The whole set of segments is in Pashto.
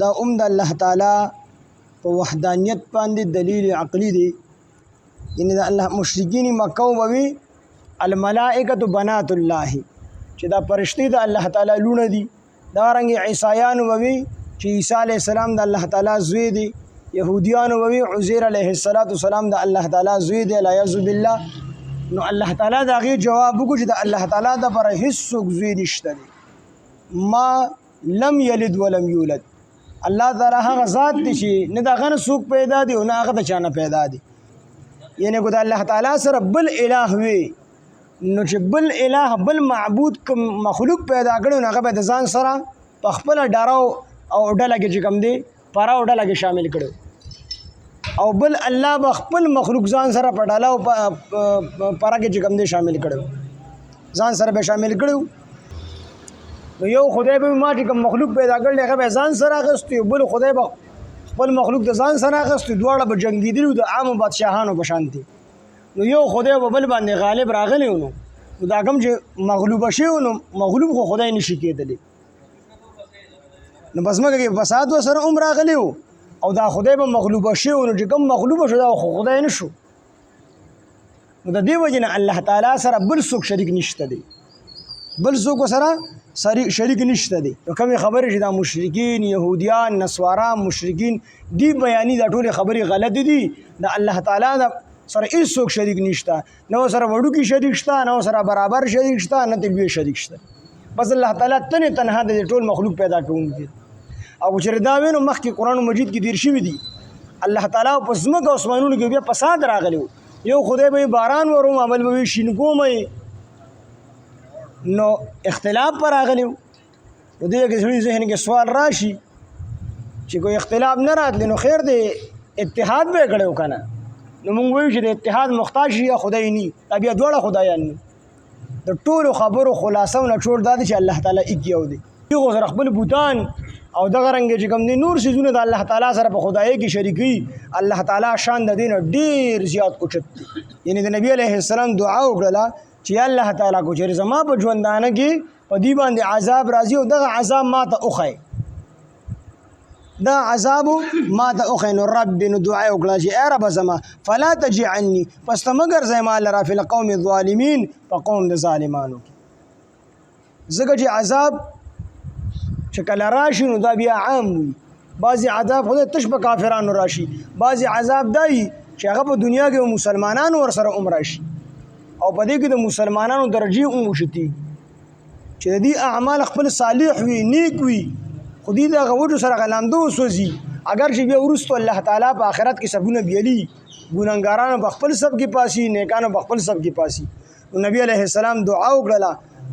دا د الله تعالی په وحدانیت باندې دلیل عقلی دی. یعنی دا الله مشرکین مکه وبوي الملائکه بنات الله چې دا فرشتي د الله تعالی لونه دي. دا رنګ عیسایان وبوي چې عیسی علیه السلام د الله تعالی زوی دی. يهوديان وبوي عزير عليه السلام د الله تعالی زوی دی الیعذ بالله. نو الله تعالی دا غي جواب وکړي چې د الله تعالی د پر هیڅ زوی نشته دی. ما لم یلد ولم یولد. الله تعالی هغه ذات دی چې نه دا غن څوک پیدا دی او نه هغه د چانه پیدا دی. یعنی ګو د الله تعالی سره بل الہ وي نو چې بل الہ بل معبود کوم مخلوق پیدا کړو هغه به د ځان سره په خپل ډاراو او ډله کې چې کوم دی پراو ډله کې شامل کړو او بل الله به خپل مخلوق ځان سره په ډاله او پرا کې چې کوم دی شامل کړو ځان سره به شامل کړو. نو یو خدای به ما چې کوم مخلوق پیدا کړل هغه به ځان سره اخستو بل خدای به خپل مخلوق د ځان سره اخستو دواړه به جنگیدلو د عام بادشاهانو په شان دي. نو یو خدای به بل باندې غالب راغلی نو دا کوم چې مغلوب شي نو مغلوب خو خدای نشي کېدلی. نو بس مګه کې فساد وسره راغلی او دا خدای به مغلوب شي نو چې کوم مغلوب شو دا خو خدای نشو. نو د دې وجه نه الله تعالی سره بل څوک شریک نشته دی. بل څوک سره شریک نشته دی. نو کوم خبره چې دا مشرکین يهوديان نصارا مشرکین دی بیانې دا ټول خبره غلط دي. دا الله تعالی دا سره هیڅ څوک شریک نشته. نو سره وړو کې شریک شته نو سره برابر شریک شته نه تلوي شریک شته. بس الله تعالی تنها د ټول مخلوق پیدا کوونکی. او چې دا وینو مخکې قرآن مجید کې دیر شوی دي الله تعالی په زمکه او اسمانونو کې بیا فساد راغلی. یو خدای به باران وروم عمل به شینګو مې نو اختلاف پر راغلی. نو دې کې ځینې ذهن کې سوال راشي چې کوئی اختلاف نه راتلی نو خیر دی اتحاد به کړو کنه. نو موږ وایو چې د اتحاد محتاج یا خدای ني بیا دواړه خدایان ني. د ټولو خبرو خلاصو نه ټول دا چې الله تعالی یو دی. یو سره خپل بوتان او دغه رنګ چې کوم دي نور سيزونه د الله تعالی سره په خدای کې شریکي الله تعالی شان د دین ډیر زیات اوچت. یعنی د نبی عليه السلام دعا وکړه چې الله تعالی کو چې زما په ژوندانه کې په دې باندې عذاب راځي او دغه عذاب ما ته اوخی دا عذاب ما ته اوخی. نو رب نو دعا وکړه چې اے رب زما فلا تجعني پس مگر زما لرا فی القوم الظالمین په قوم د ظالمانو زګه چې عذاب چې کله راشي نو دا بیا عام وي. بعضې عذاب خدای تش په کافرانو راشي بعضې عذاب دی چې هغه په دنیا کې مسلمانانو ورسره راشي او په دې کې د مسلمانانو درجې اوچتي چې د دې اعمال خپل صالح وي نیک وي خو دې د هغه وجو سره غلامدو وسوځي. اگر چې بیا وروسته الله تعالی په آخرت کې سبونه بیلي ګناهګارانو په خپل سب کې پاسي نیکانو په خپل سب کې پاسي. نو نبی علیه السلام دعا وکړه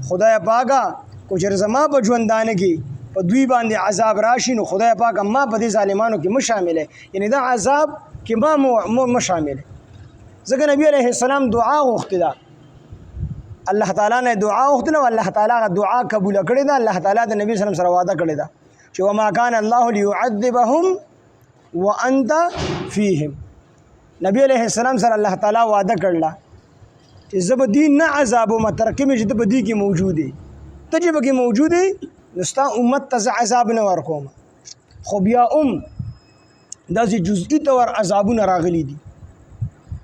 خدای پاکه کو چې زما په ژوندانه کې په دوی باندې عذاب راشي نو خدای پاک ما په دې ظالمانو کې مشامله یعنی دا عذاب کې ما مشامله. ځکه نبی عليه السلام دعا غوښتې ده الله تعالی نه دعا غوښتنه او الله تعالی دعا قبول کړې ده. الله تعالی د نبی صلی الله علیه وسلم سره وعده کړې ده چې وما كان الله ليعذبهم وانت فيهم. نبی عليه السلام سره الله تعالی وعده کړله چې زب دین نه عذاب او مترکمه چې په دې کې موجوده تجربه کې موجوده نستا امت ته عذاب نه ورکوم خو بیا داسې جزئی تور عذابونه راغلي دي.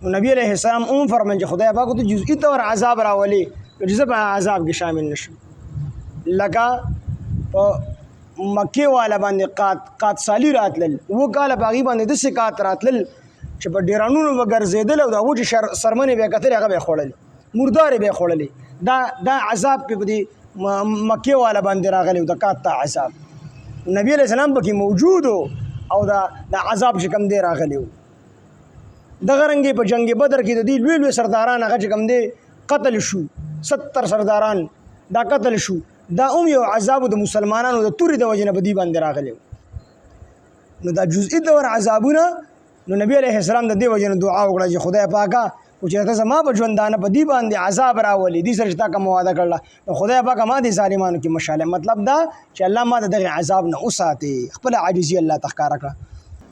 نو نبی علیه السلام فرمایي چې خدای پاک ته جزئی تور عذاب راولي چې زه په عذاب کې شامل نشم. لکه په مکه والا باندې قات سالی راتلل و کاله باغی باندې د سکات راتلل چې په ډیرانونو وګرځیدل او دا و چې سرمنې به کتل هغه به خوړل مردار به خوړل. دا عذاب په دې مکه والا باندې راغلی د قات عذاب نبی علیہ السلام پکې موجود او دا عذاب چې کوم دی راغلی. دغه رنګ په جنگ بدر کې د دې لوی سرداران هغه چې کوم دی قتل شو 70 سرداران دا قتل شو. دا یو عذاب د مسلمانانو د توري د وجنه بدی باندې راغلی. نو دا جزئی دور عذابونه نو نبی علیہ السلام د دې وجنه دعا وکړه چې خدای پاکه او چې ته زما په ژوندانه په دې باندې عذاب راولي دې سره تا کوم وعده کړله نو خدای پاک ما دې ظالمانو کې مشاله. مطلب دا چې الله ما دغه عذاب نه اوساتي خپل عاجزي الله تخکار کړه.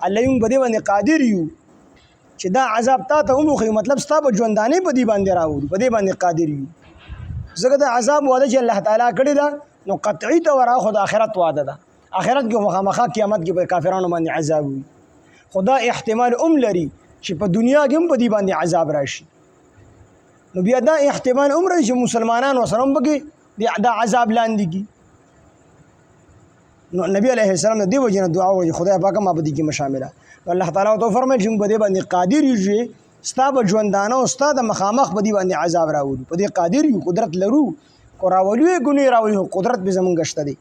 الله یې په دې باندې قادر یو چې دا عذاب تا ته ومخې مطلب ستا په ژوندانه په دې باندې راوړي په دې باندې قادر یو. ځکه دا عذاب وعده چې الله تعالی کړی دا نو قطعي تور خو د آخرت وعده ده آخرت کې مخامخا قیامت کې په کافرانو باندې عذاب وي خدا احتمال لري چې په دنیا کې هم په دې باندې عذاب راشي نو بیا دا احتمال راشي چې مسلمانان وسره هم پکې دا عذاب لاندې کی نو نبی علیه السلام د دې وجه نه دعا وکړي خدای پاک ما په دې کې مشامله الله تعالی تو فرمایي چې په دې باندې قادر یو ستا به ژوندانه او ستا د مخامخ په دې باندې عذاب راوړي په دې قادر یو قدرت لرو کو راولي ګونی راولي قدرت به زمونږ شته دی